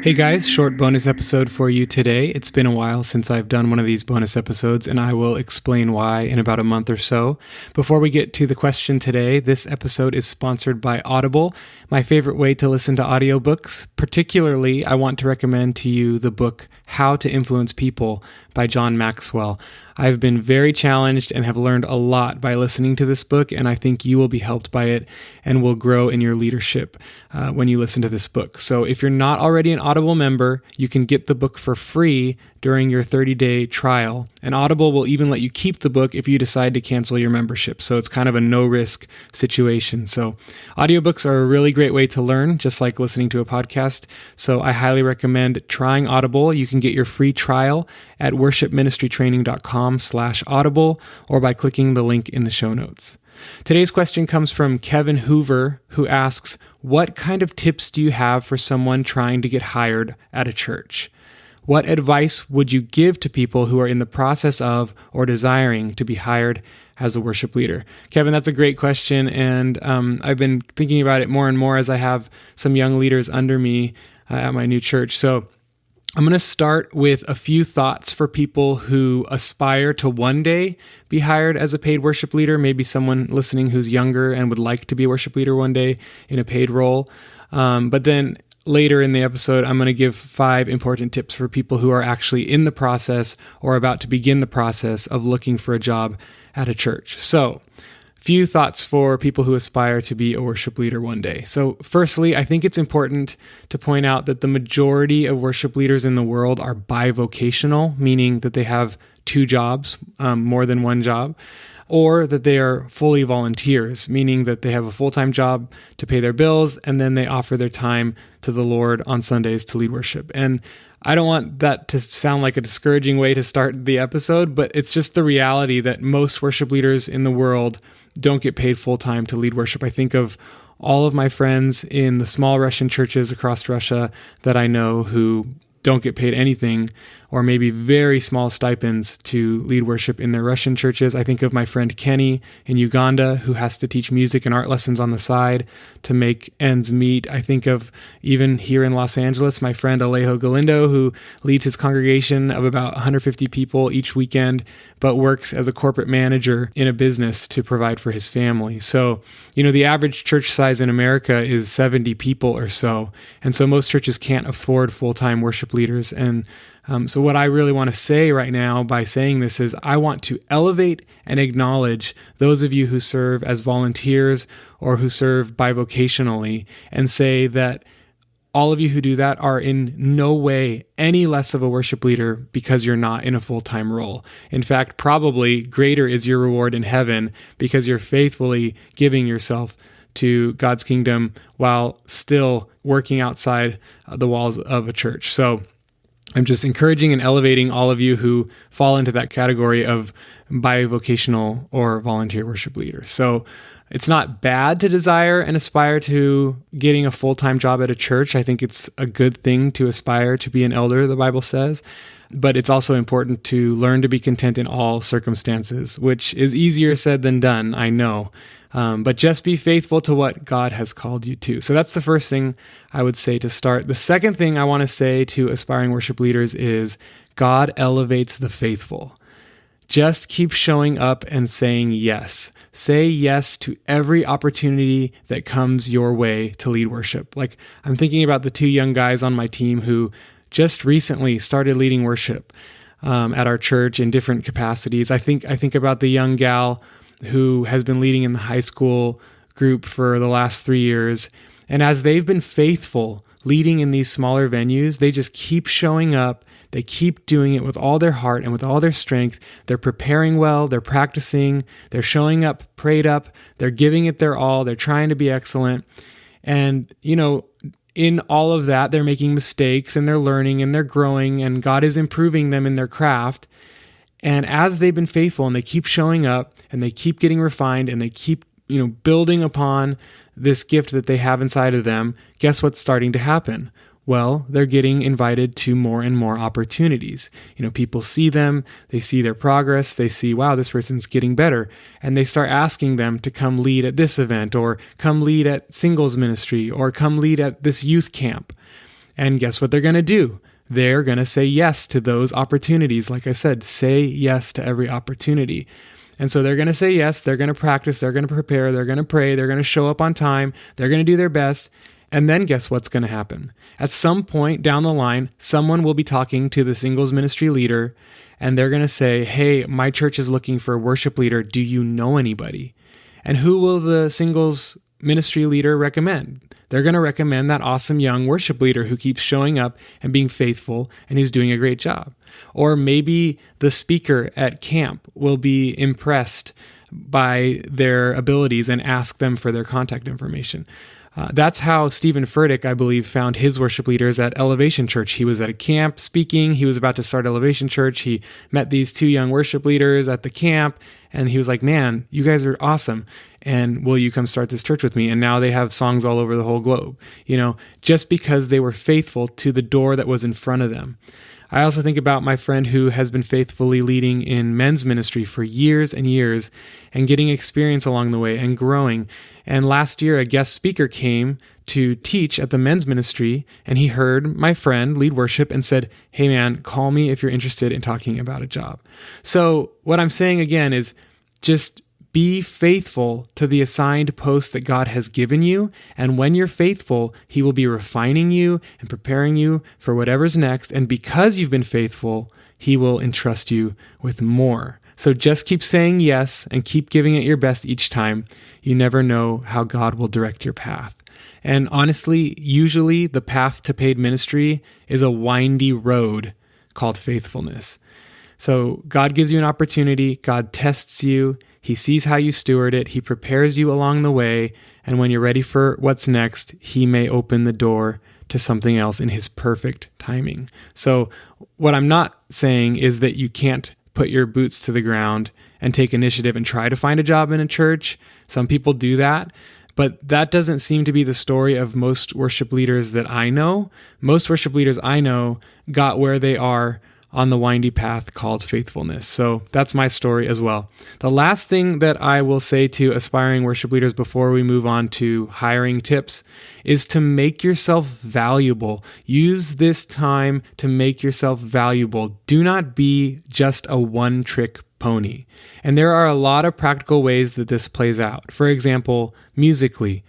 Hey guys, short bonus episode for you today. It's been a while since I've done one of these bonus episodes, and I will explain why in about a month or so. Before we get to the question today, this episode is sponsored by Audible, my favorite way to listen to audiobooks. Particularly, I want to recommend to you the book How to Influence People by John Maxwell. I've been very challenged and have learned a lot by listening to this book, and I think you will be helped by it and will grow in your leadership when you listen to this book. So if you're not already an Audible member, you can get the book for free during your 30-day trial, and Audible will even let you keep the book if you decide to cancel your membership. So it's kind of a no-risk situation. So audiobooks are a really great way to learn, just like listening to a podcast. So I highly recommend trying Audible. You can get your free trial at worshipministrytraining.com/audible or by clicking the link in the show notes. Today's question comes from Kevin Hoover, who asks, what kind of tips do you have for someone trying to get hired at a church? What advice would you give to people who are in the process of or desiring to be hired as a worship leader? Kevin, that's a great question, and I've been thinking about it more and more as I have some young leaders under me at my new church. So I'm going to start with a few thoughts for people who aspire to one day be hired as a paid worship leader, maybe someone listening who's younger and would like to be a worship leader one day in a paid role. But then later in the episode, I'm going to give 5 important tips for people who are actually in the process or about to begin the process of looking for a job at a church. So, few thoughts for people who aspire to be a worship leader one day. So firstly, I think it's important to point out that the majority of worship leaders in the world are bivocational, meaning that they have 2 jobs, more than one job, or that they are fully volunteers, meaning that they have a full-time job to pay their bills, and then they offer their time to the Lord on Sundays to lead worship. And I don't want that to sound like a discouraging way to start the episode, but it's just the reality that most worship leaders in the world don't get paid full-time to lead worship. I think of all of my friends in the small Russian churches across Russia that I know who don't get paid anything or maybe very small stipends to lead worship in their Russian churches. I think of my friend Kenny in Uganda who has to teach music and art lessons on the side to make ends meet. I think of even here in Los Angeles, my friend Alejo Galindo who leads his congregation of about 150 people each weekend, but works as a corporate manager in a business to provide for his family. So, the average church size in America is 70 people or so. And so most churches can't afford full-time worship leaders. And so what I really want to say right now by saying this is I want to elevate and acknowledge those of you who serve as volunteers or who serve bivocationally and say that all of you who do that are in no way any less of a worship leader because you're not in a full-time role. In fact, probably greater is your reward in heaven because you're faithfully giving yourself to God's kingdom while still working outside the walls of a church. So I'm just encouraging and elevating all of you who fall into that category of bivocational or volunteer worship leaders. So it's not bad to desire and aspire to getting a full-time job at a church. I think it's a good thing to aspire to be an elder, the Bible says. But it's also important to learn to be content in all circumstances, which is easier said than done, I know. But just be faithful to what God has called you to. So that's the first thing I would say to start. The second thing I want to say to aspiring worship leaders is God elevates the faithful. Just keep showing up and saying yes. Say yes to every opportunity that comes your way to lead worship. Like I'm thinking about the 2 young guys on my team who just recently started leading worship at our church in different capacities. I think about the young gal who has been leading in the high school group for the last 3 years. And as they've been faithful leading in these smaller venues, they just keep showing up. They keep doing it with all their heart and with all their strength. They're preparing well. They're practicing. They're showing up, prayed up. They're giving it their all. They're trying to be excellent. And, in all of that, they're making mistakes and they're learning and they're growing and God is improving them in their craft. And as they've been faithful and they keep showing up and they keep getting refined and they keep, building upon this gift that they have inside of them, guess what's starting to happen? Well, they're getting invited to more and more opportunities. People see them, they see their progress, they see, wow, this person's getting better. And they start asking them to come lead at this event or come lead at singles ministry or come lead at this youth camp. And guess what they're going to do? They're going to say yes to those opportunities. Like I said, say yes to every opportunity. And so they're going to say yes, they're going to practice, they're going to prepare, they're going to pray, they're going to show up on time, they're going to do their best. And then guess what's going to happen? At some point down the line, someone will be talking to the singles ministry leader, and they're going to say, hey, my church is looking for a worship leader. Do you know anybody? And who will the singles ministry leader recommend? They're going to recommend that awesome young worship leader who keeps showing up and being faithful and who's doing a great job. Or maybe the speaker at camp will be impressed by their abilities and ask them for their contact information. That's how Stephen Furtick, I believe, found his worship leaders at Elevation Church. He was at a camp speaking. He was about to start Elevation Church. He met these two young worship leaders at the camp, and he was like, man, you guys are awesome. And will you come start this church with me? And now they have songs all over the whole globe, just because they were faithful to the door that was in front of them. I also think about my friend who has been faithfully leading in men's ministry for years and years and getting experience along the way and growing. And last year, a guest speaker came to teach at the men's ministry, and he heard my friend lead worship and said, hey man, call me if you're interested in talking about a job. So what I'm saying again is just be faithful to the assigned post that God has given you. And when you're faithful, He will be refining you and preparing you for whatever's next. And because you've been faithful, He will entrust you with more. So just keep saying yes and keep giving it your best each time. You never know how God will direct your path. And honestly, usually the path to paid ministry is a windy road called faithfulness. So God gives you an opportunity. God tests you. He sees how you steward it. He prepares you along the way. And when you're ready for what's next, He may open the door to something else in His perfect timing. So what I'm not saying is that you can't put your boots to the ground and take initiative and try to find a job in a church. Some people do that, but that doesn't seem to be the story of most worship leaders that I know. Most worship leaders I know got where they are on the windy path called faithfulness. So that's my story as well. The last thing that I will say to aspiring worship leaders before we move on to hiring tips is to make yourself valuable. Use this time to make yourself valuable. Do not be just a one-trick pony. And there are a lot of practical ways that this plays out. For example, musically,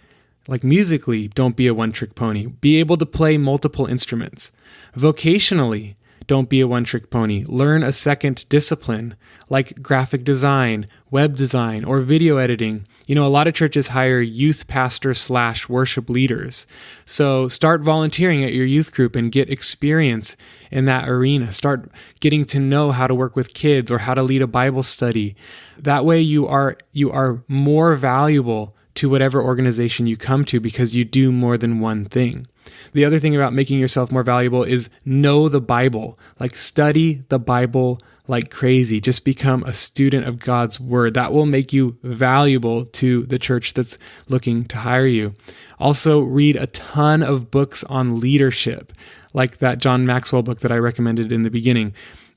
don't be a one-trick pony. Be able to play multiple instruments. Vocationally, don't be a one-trick pony. Learn a second discipline like graphic design, web design, or video editing. A lot of churches hire youth pastor/worship leaders. So start volunteering at your youth group and get experience in that arena. Start getting to know how to work with kids or how to lead a Bible study. That way you are more valuable to whatever organization you come to because you do more than one thing. The other thing about making yourself more valuable is know the Bible. Study the Bible like crazy. Just become a student of God's Word. That will make you valuable to the church that's looking to hire you. Also, read a ton of books on leadership, like that John Maxwell book that I recommended in the beginning.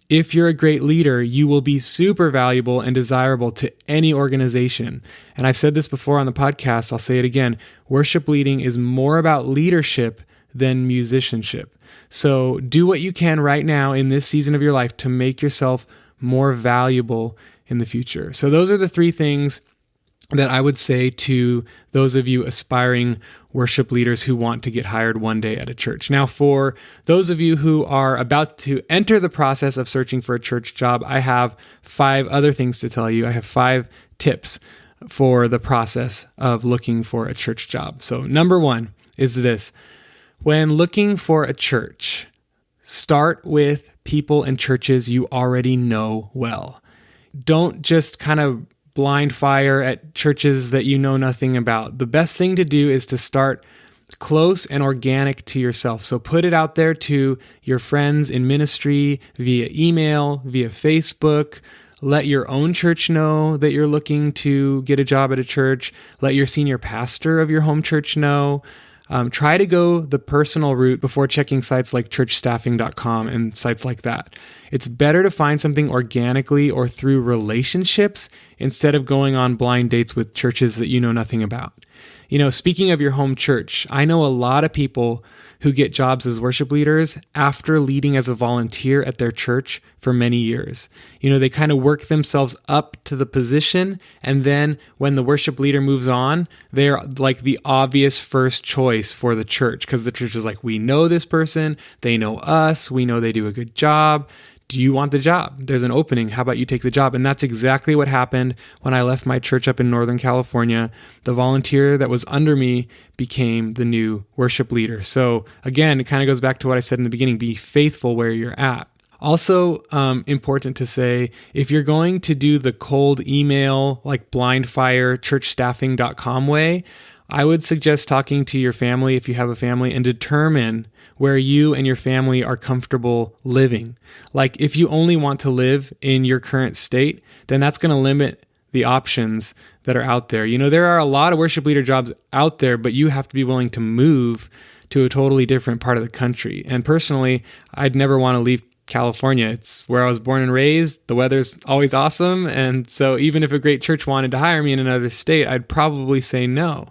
If you're a great leader, you will be super valuable and desirable to any organization. And I've said this before on the podcast, I'll say it again. Worship leading is more about leadership than musicianship. So do what you can right now in this season of your life to make yourself more valuable in the future. So those are the three things that I would say to those of you aspiring worship leaders who want to get hired one day at a church. Now, for those of you who are about to enter the process of searching for a church job, I have 5 other things to tell you. I have 5 tips for the process of looking for a church job. So number 1 is this. When looking for a church, start with people and churches you already know well. Don't just kind of blind fire at churches that you know nothing about. The best thing to do is to start close and organic to yourself. So put it out there to your friends in ministry via email, via Facebook. Let your own church know that you're looking to get a job at a church. Let your senior pastor of your home church know. Try to go the personal route before checking sites like churchstaffing.com and sites like that. It's better to find something organically or through relationships instead of going on blind dates with churches that you know nothing about. Speaking of your home church, I know a lot of people who get jobs as worship leaders after leading as a volunteer at their church for many years. They kind of work themselves up to the position, and then when the worship leader moves on, they're like the obvious first choice for the church, because the church is like, we know this person, they know us, we know they do a good job. Do you want the job? There's an opening. How about you take the job? And that's exactly what happened when I left my church up in Northern California. The volunteer that was under me became the new worship leader. So again, it kind of goes back to what I said in the beginning, be faithful where you're at. Also, important to say, if you're going to do the cold email, like blindfire churchstaffing.com way, I would suggest talking to your family if you have a family and determine where you and your family are comfortable living. Like if you only want to live in your current state, then that's going to limit the options that are out there. There are a lot of worship leader jobs out there, but you have to be willing to move to a totally different part of the country. And personally, I'd never want to leave California. It's where I was born and raised. The weather's always awesome. And so even if a great church wanted to hire me in another state, I'd probably say no.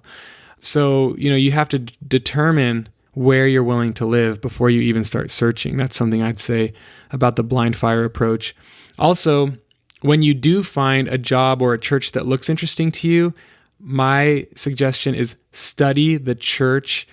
So, you have to determine where you're willing to live before you even start searching. That's something I'd say about the blind fire approach. Also, when you do find a job or a church that looks interesting to you, my suggestion is study the church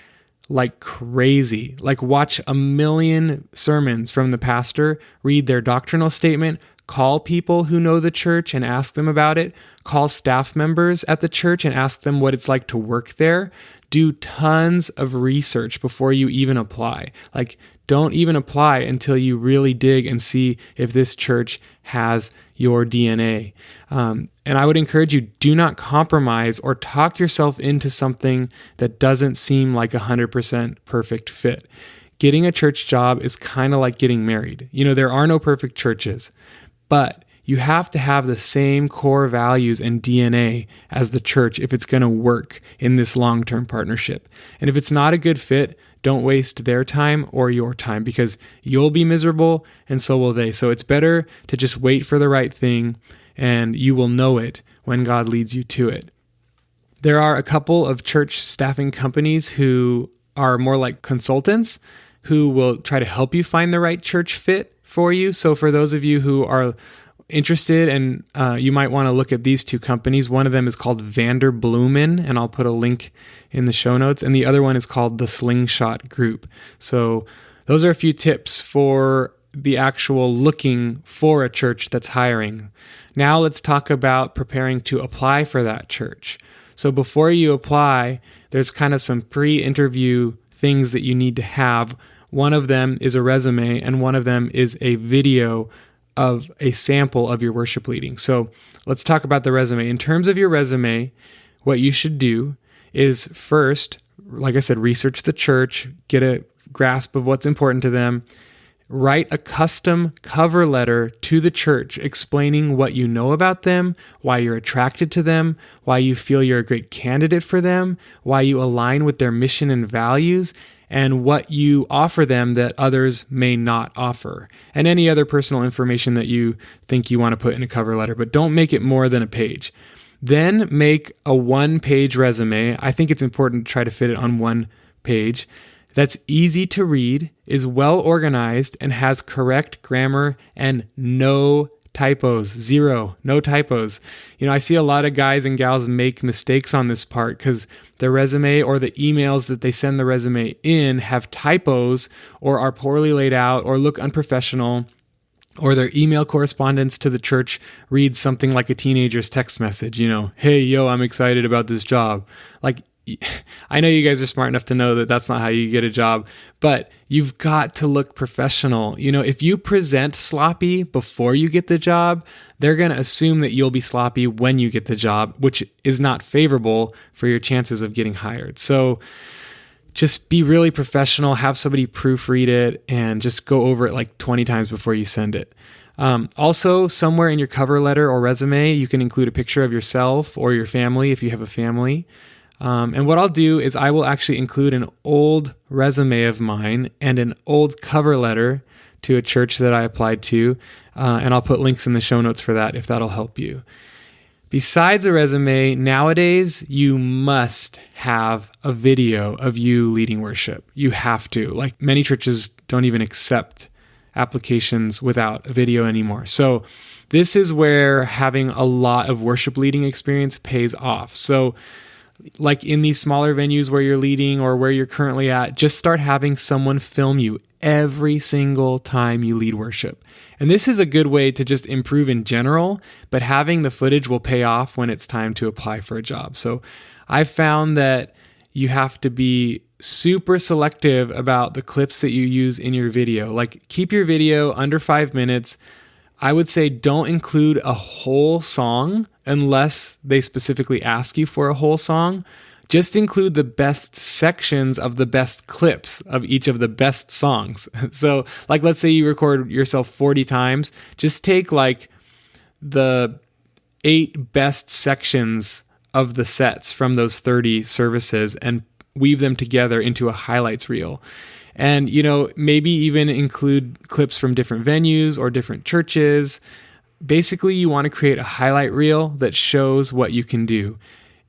like crazy. Like watch a million sermons from the pastor, read their doctrinal statement, call people who know the church and ask them about it, call staff members at the church and ask them what it's like to work there. Do tons of research before you even apply. Like, don't even apply until you really dig and see if this church has your DNA. And I would encourage you, do not compromise or talk yourself into something that doesn't seem like 100% perfect fit. Getting a church job is kind of like getting married. There are no perfect churches, but you have to have the same core values and DNA as the church if it's going to work in this long-term partnership. And if it's not a good fit, don't waste their time or your time, because you'll be miserable and so will they. So it's better to just wait for the right thing, and you will know it when God leads you to it. There are a couple of church staffing companies who are more like consultants who will try to help you find the right church fit for you. So for those of you who are interested, and you might want to look at these two companies. One of them is called Vanderbloemen, and I'll put a link in the show notes. And the other one is called the Slingshot Group. So those are a few tips for the actual looking for a church that's hiring. Now let's talk about preparing to apply for that church. So before you apply, there's kind of some pre-interview things that you need to have. One of them is a resume, and one of them is a video of a sample of your worship leading. So let's talk about the resume. In terms of your resume, what you should do is first, like I said, research the church, get a grasp of what's important to them, write a custom cover letter to the church explaining what you know about them, why you're attracted to them, why you feel you're a great candidate for them, why you align with their mission and values, and what you offer them that others may not offer, and any other personal information that you think you want to put in a cover letter, but don't make it more than a page. Then make a one-page resume. I think it's important to try to fit it on one page. That's easy to read, is well organized, and has correct grammar and no typos. No typos. I see a lot of guys and gals make mistakes on this part because their resume or the emails that they send the resume in have typos or are poorly laid out or look unprofessional, or their email correspondence to the church reads something like a teenager's text message, hey, yo, I'm excited about this job. Like, I know you guys are smart enough to know that that's not how you get a job, but you've got to look professional. If you present sloppy before you get the job, they're going to assume that you'll be sloppy when you get the job, which is not favorable for your chances of getting hired. So just be really professional, have somebody proofread it, and just go over it like 20 times before you send it. Also, somewhere in your cover letter or resume, you can include a picture of yourself or your family if you have a family. And what I'll do is I will actually include an old resume of mine and an old cover letter to a church that I applied to, and I'll put links in the show notes for that if that'll help you. Besides a resume, nowadays you must have a video of you leading worship. You have to. Like, many churches don't even accept applications without a video anymore. So this is where having a lot of worship leading experience pays off. So like in these smaller venues where you're leading or where you're currently at, just start having someone film you every single time you lead worship. And this is a good way to just improve in general, but having the footage will pay off when it's time to apply for a job. So I've found that you have to be super selective about the clips that you use in your video. Like, keep your video under 5 minutes. I would say don't include a whole song unless they specifically ask you for a whole song. Just include the best sections of the best clips of each of the best songs. So, like, let's say you record yourself 40 times. Just take like the 8 best sections of the sets from those 30 services and weave them together into a highlights reel. And, maybe even include clips from different venues or different churches. Basically, you want to create a highlight reel that shows what you can do.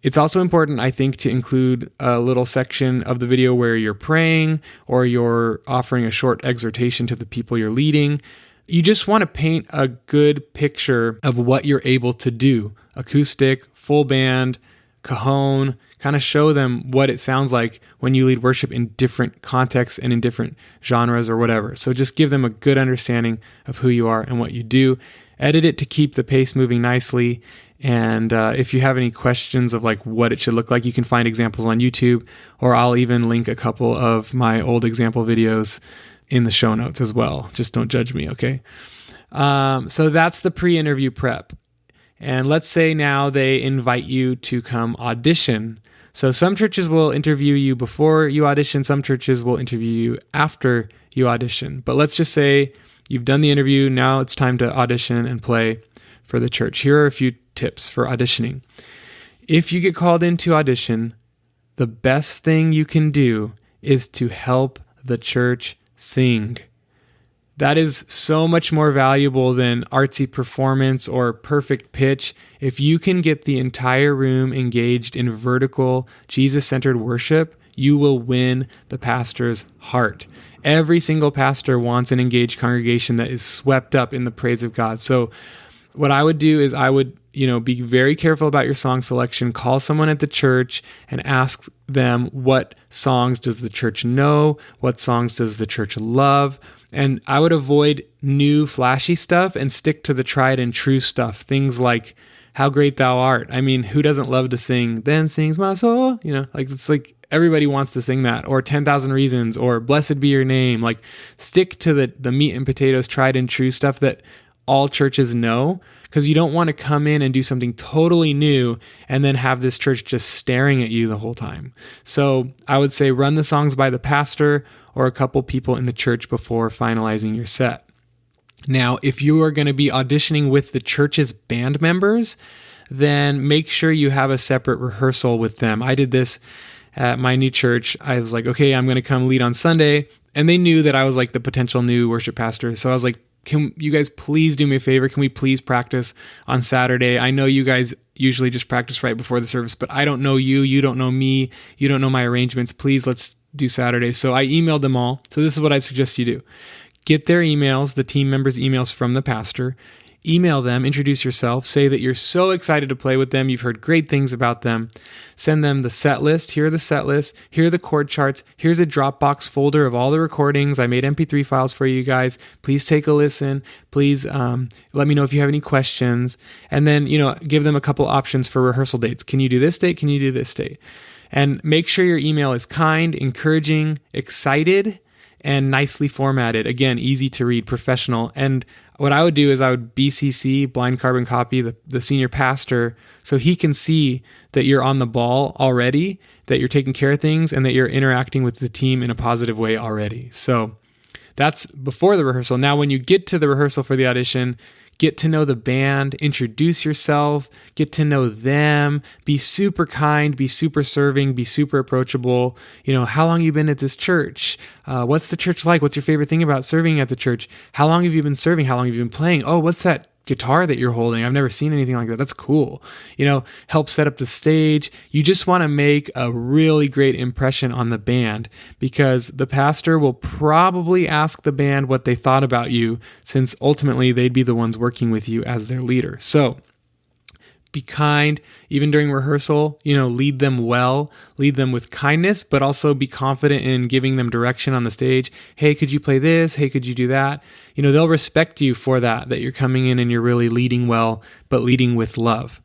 It's also important, I think, to include a little section of the video where you're praying or you're offering a short exhortation to the people you're leading. You just want to paint a good picture of what you're able to do. Acoustic, full band, cajon, kind of show them what it sounds like when you lead worship in different contexts and in different genres or whatever. So just give them a good understanding of who you are and what you do. Edit it to keep the pace moving nicely. And if you have any questions of like what it should look like, you can find examples on YouTube, or I'll even link a couple of my old example videos in the show notes as well. Just don't judge me, okay? So that's the pre-interview prep. And let's say now they invite you to come audition. So some churches will interview you before you audition. Some churches will interview you after you audition. But let's just say you've done the interview. Now it's time to audition and play for the church. Here are a few tips for auditioning. If you get called in to audition, the best thing you can do is to help the church sing. That is so much more valuable than artsy performance or perfect pitch. If you can get the entire room engaged in vertical, Jesus-centered worship, you will win the pastor's heart. Every single pastor wants an engaged congregation that is swept up in the praise of God. So what I would do is I would, be very careful about your song selection. Call someone at the church and ask them, what songs does the church know? What songs does the church love? And I would avoid new flashy stuff and stick to the tried and true stuff. Things like How Great Thou Art. I mean, who doesn't love to sing, Then Sings My Soul? It's like everybody wants to sing that. Or 10,000 Reasons, or Blessed Be Your Name. Like, stick to the meat and potatoes, tried and true stuff that all churches know, because you don't want to come in and do something totally new and then have this church just staring at you the whole time. So I would say run the songs by the pastor or a couple people in the church before finalizing your set. Now, if you are going to be auditioning with the church's band members, then make sure you have a separate rehearsal with them. I did this at my new church. I was like, okay, I'm going to come lead on Sunday. And they knew that I was like the potential new worship pastor. So I was like, can you guys please do me a favor? Can we please practice on Saturday? I know you guys usually just practice right before the service, but I don't know you. You don't know me. You don't know my arrangements. Please, let's do Saturday. So I emailed them all. So this is what I suggest you do. Get their emails, the team members' emails from the pastor. Email them, introduce yourself, say that you're so excited to play with them, you've heard great things about them. Send them the set list. Here are the set lists. Here are the chord charts. Here's a Dropbox folder of all the recordings. I made MP3 files for you guys. Please take a listen. Please let me know if you have any questions. And then, give them a couple options for rehearsal dates. Can you do this date? Can you do this date? And make sure your email is kind, encouraging, excited, and nicely formatted. Again, easy to read, professional. And what I would do is I would BCC, blind carbon copy, the senior pastor, so he can see that you're on the ball already, that you're taking care of things, and that you're interacting with the team in a positive way already. So that's before the rehearsal. Now, when you get to the rehearsal for the audition, get to know the band, introduce yourself, get to know them, be super kind, be super serving, be super approachable. How long have you been at this church? What's the church like? What's your favorite thing about serving at the church? How long have you been serving? How long have you been playing? Oh, what's that guitar that you're holding. I've never seen anything like that. That's cool. Help set up the stage. You just want to make a really great impression on the band, because the pastor will probably ask the band what they thought about you, since ultimately they'd be the ones working with you as their leader. So be kind, even during rehearsal, lead them well, lead them with kindness, but also be confident in giving them direction on the stage. Hey, could you play this? Hey, could you do that? They'll respect you for that you're coming in and you're really leading well, but leading with love.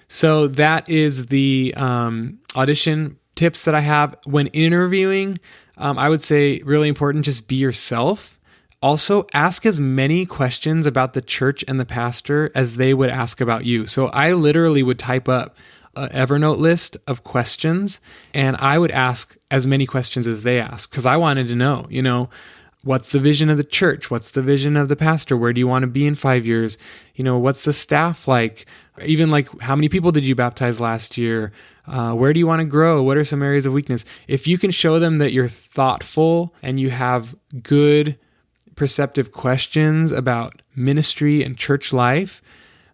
So that is the audition tips that I have. When interviewing, I would say really important, just be yourself. Also, ask as many questions about the church and the pastor as they would ask about you. So I literally would type up an Evernote list of questions, and I would ask as many questions as they ask, because I wanted to know, what's the vision of the church? What's the vision of the pastor? Where do you want to be in 5 years? What's the staff like? Even like, how many people did you baptize last year? Where do you want to grow? What are some areas of weakness? If you can show them that you're thoughtful and you have good perceptive questions about ministry and church life,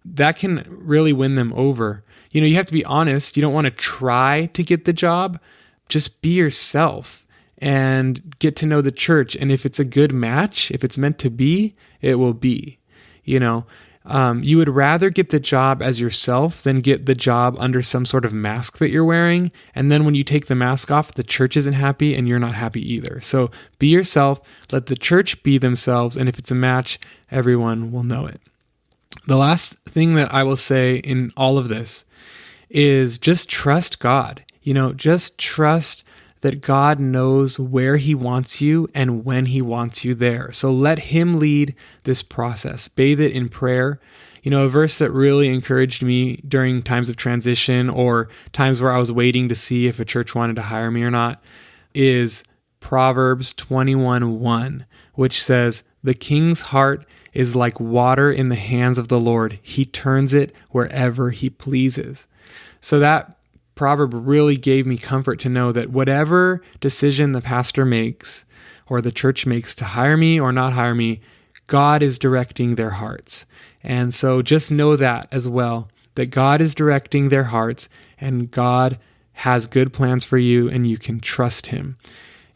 that can really win them over. You have to be honest. You don't want to try to get the job. Just be yourself and get to know the church. And if it's a good match, if it's meant to be, it will be. You would rather get the job as yourself than get the job under some sort of mask that you're wearing. And then when you take the mask off, the church isn't happy and you're not happy either. So be yourself, let the church be themselves. And if it's a match, everyone will know it. The last thing that I will say in all of this is just trust God. Just trust that God knows where he wants you and when he wants you there. So let him lead this process. Bathe it in prayer. A verse that really encouraged me during times of transition or times where I was waiting to see if a church wanted to hire me or not is Proverbs 21:1, which says, "The king's heart is like water in the hands of the Lord. He turns it wherever he pleases." So that proverb really gave me comfort to know that whatever decision the pastor makes or the church makes to hire me or not hire me, God is directing their hearts. And so just know that as well, that God is directing their hearts and God has good plans for you and you can trust him.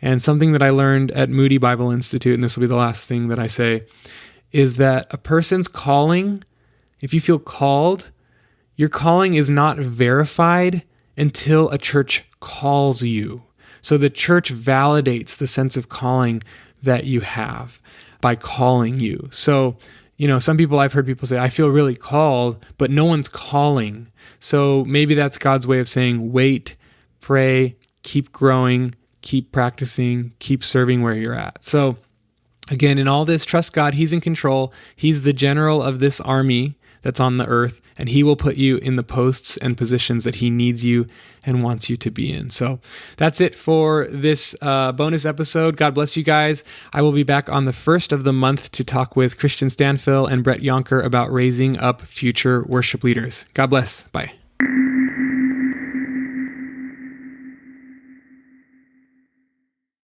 And something that I learned at Moody Bible Institute, and this will be the last thing that I say, is that a person's calling, if you feel called, your calling is not verified until a church calls you. So the church validates the sense of calling that you have by calling you. So, I've heard people say, I feel really called, but no one's calling. So maybe that's God's way of saying, wait, pray, keep growing, keep practicing, keep serving where you're at. So again, in all this, trust God. He's in control. He's the general of this army that's on the earth, and he will put you in the posts and positions that he needs you and wants you to be in. So that's it for this bonus episode. God bless you guys. I will be back on the 1st of the month to talk with Christian Stanfill and Brett Yonker about raising up future worship leaders. God bless. Bye.